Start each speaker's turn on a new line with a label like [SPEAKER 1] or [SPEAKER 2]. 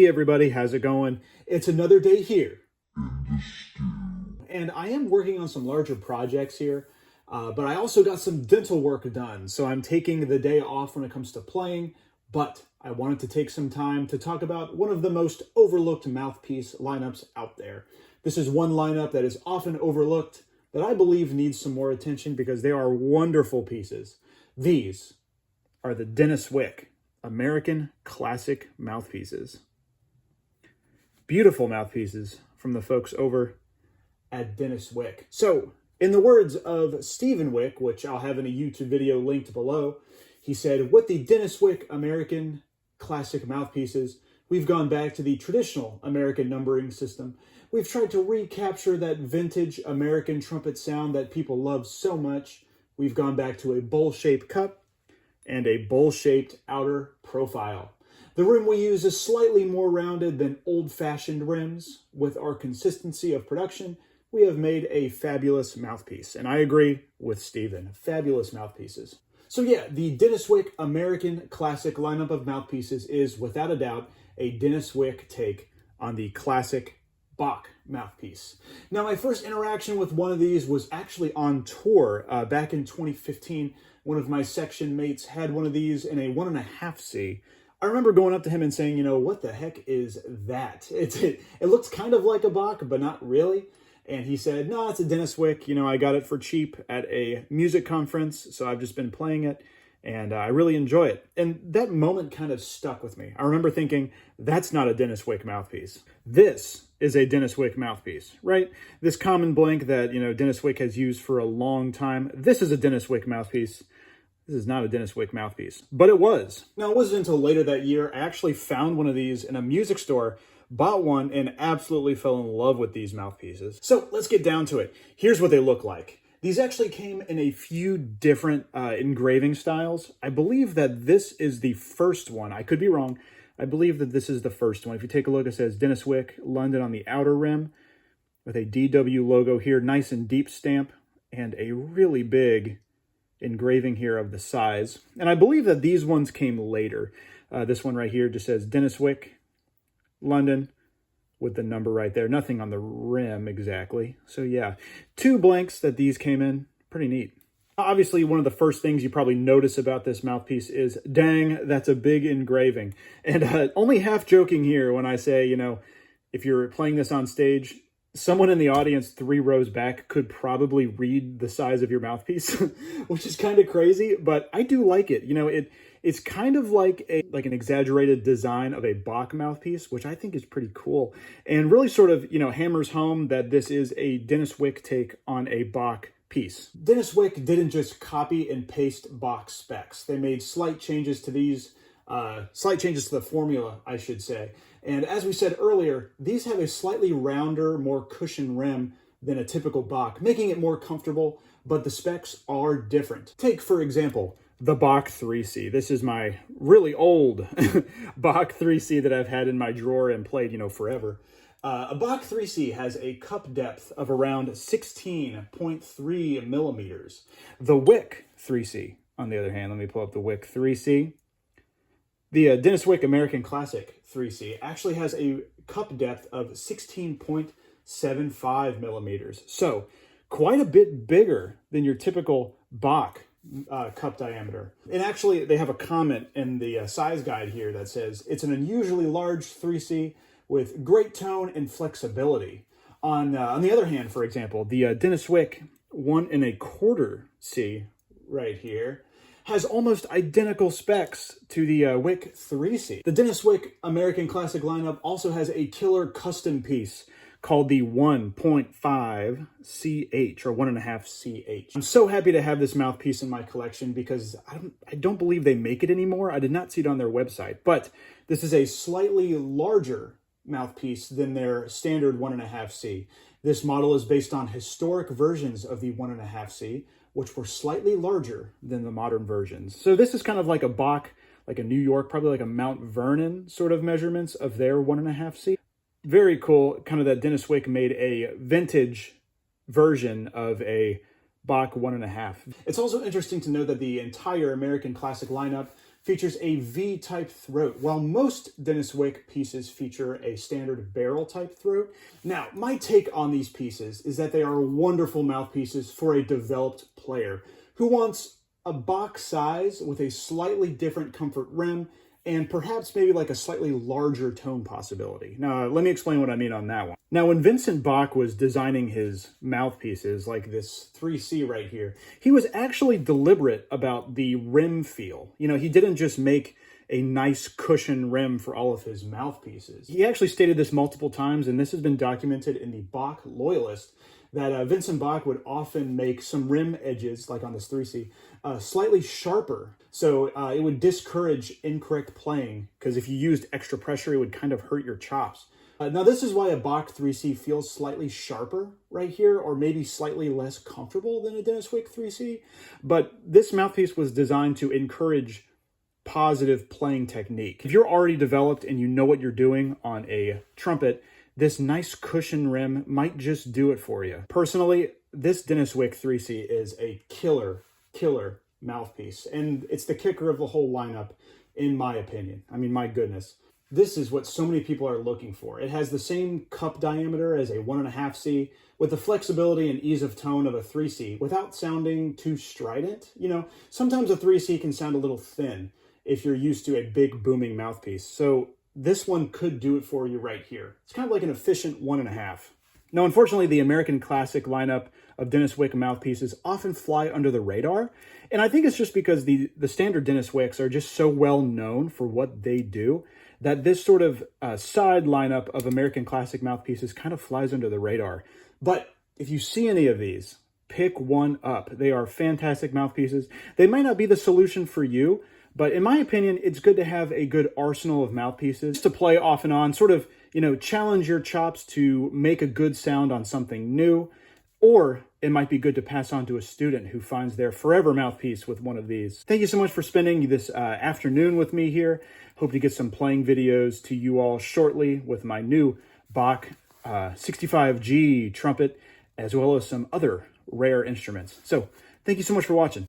[SPEAKER 1] Hey everybody, how's it going? It's another day here in the stew. And I am working on some larger projects here, but I also got some dental work done. So I'm taking the day off when it comes to playing, but I wanted to take some time to talk about one of the most overlooked mouthpiece lineups out there. This is one lineup that is often overlooked that I believe needs some more attention because they are wonderful pieces. These are the Denis Wick American Classic mouthpieces. Beautiful mouthpieces from the folks over at Denis Wick. So, in the words of Stephen Wick, which I'll have in a YouTube video linked below, he said, with the Denis Wick American Classic mouthpieces, we've gone back to the traditional American numbering system. We've tried to recapture that vintage American trumpet sound that people love so much. We've gone back to a bowl-shaped cup and a bowl-shaped outer profile. The rim we use is slightly more rounded than old-fashioned rims. With our consistency of production, we have made a fabulous mouthpiece. And I agree with Stephen, fabulous mouthpieces. So yeah, the Denis Wick American Classic lineup of mouthpieces is, without a doubt, a Denis Wick take on the classic Bach mouthpiece. Now, my first interaction with one of these was actually on tour back in 2015. One of my section mates had one of these in a 1.5C. I remember going up to him and saying, what the heck is that? It looks kind of like a Bach, but not really. And he said, no, it's a Denis Wick. I got it for cheap at a music conference, so I've just been playing it, and I really enjoy it. And that moment kind of stuck with me. I remember thinking, that's not a Denis Wick mouthpiece. This is a Denis Wick mouthpiece, right? This common blank that, Denis Wick has used for a long time. This is a Denis Wick mouthpiece. This is not a Denis Wick mouthpiece, but it was. Now, it wasn't until later that year I actually found one of these in a music store, bought one, and absolutely fell in love with these mouthpieces. So let's get down to it. Here's what they look like. These actually came in a few different engraving styles. I believe that this is the first one. I could be wrong. I believe that this is the first one. If you take a look, it says Denis Wick, London on the outer rim with a DW logo here, nice and deep stamp, and a really big engraving here of the size. And I believe that these ones came later. This one right here just says Denis Wick, London, with the number right there. Nothing on the rim exactly. So yeah, 2 blanks that these came in. Pretty neat. Obviously, one of the first things you probably notice about this mouthpiece is, dang, that's a big engraving. And only half joking here when I say, if you're playing this on stage, someone in the audience 3 rows back could probably read the size of your mouthpiece, which is kind of crazy, but I do like it. It's kind of like an exaggerated design of a Bach mouthpiece, which I think is pretty cool, and really sort of, hammers home that this is a Denis Wick take on a Bach piece. Denis Wick didn't just copy and paste Bach specs. They made slight changes to these, slight changes to the formula, I should say. And as we said earlier, these have a slightly rounder, more cushioned rim than a typical Bach, making it more comfortable, but the specs are different. Take, for example, the Bach 3C. This is my really old Bach 3C that I've had in my drawer and played, forever. A Bach 3C has a cup depth of around 16.3 millimeters. The Wick 3C, on the other hand, let me pull up the Wick 3C. The Denis Wick American Classic 3C actually has a cup depth of 16.75 millimeters. So quite a bit bigger than your typical Bach cup diameter. And actually, they have a comment in the size guide here that says, it's an unusually large 3C with great tone and flexibility. On the other hand, for example, the Denis Wick 1.25 C right here has almost identical specs to the Wick 3C. The Denis Wick American Classic lineup also has a killer custom piece called the 1.5 CH, or 1.5 CH. I'm so happy to have this mouthpiece in my collection because I don't believe they make it anymore. I did not see it on their website, but this is a slightly larger mouthpiece than their standard 1.5 C. This model is based on historic versions of the 1.5 C, which were slightly larger than the modern versions. So this is kind of like a Bach, like a New York, probably like a Mount Vernon sort of measurements of their 1.5 C. Very cool, kind of that Denis Wick made a vintage version of a Bach 1.5. It's also interesting to know that the entire American Classic lineup features a V-type throat, while most Denis Wick pieces feature a standard barrel-type throat. Now, my take on these pieces is that they are wonderful mouthpieces for a developed player who wants a box size with a slightly different comfort rim and perhaps maybe like a slightly larger tone possibility. Now, let me explain what I mean on that one. Now, when Vincent Bach was designing his mouthpieces, like this 3C right here, he was actually deliberate about the rim feel. You know, he didn't just make a nice cushion rim for all of his mouthpieces. He actually stated this multiple times, and this has been documented in the Bach Loyalist, that Vincent Bach would often make some rim edges, like on this 3C, slightly sharper. So it would discourage incorrect playing, because if you used extra pressure, it would kind of hurt your chops. Now, this is why a Bach 3C feels slightly sharper right here, or maybe slightly less comfortable than a Denis Wick 3C. But this mouthpiece was designed to encourage positive playing technique. If you're already developed and you know what you're doing on a trumpet, this nice cushion rim might just do it for you. Personally, this Denis Wick 3C is a killer mouthpiece, and it's the kicker of the whole lineup, in my opinion. I mean, my goodness. This is what so many people are looking for. It has the same cup diameter as a 1.5C, with the flexibility and ease of tone of a 3C, without sounding too strident. You know, sometimes a 3C can sound a little thin if you're used to a big booming mouthpiece. So this one could do it for you right here. It's kind of like an efficient 1.5. Now, unfortunately, the American Classic lineup of Denis Wick mouthpieces often fly under the radar. And I think it's just because the standard Denis Wicks are just so well known for what they do that this sort of side lineup of American Classic mouthpieces kind of flies under the radar. But if you see any of these, pick one up. They are fantastic mouthpieces. They might not be the solution for you, but in my opinion, it's good to have a good arsenal of mouthpieces to play off and on, sort of, you know, challenge your chops to make a good sound on something new. Or it might be good to pass on to a student who finds their forever mouthpiece with one of these. Thank you so much for spending this afternoon with me here. Hope to get some playing videos to you all shortly with my new Bach 65G trumpet, as well as some other rare instruments. So thank you so much for watching.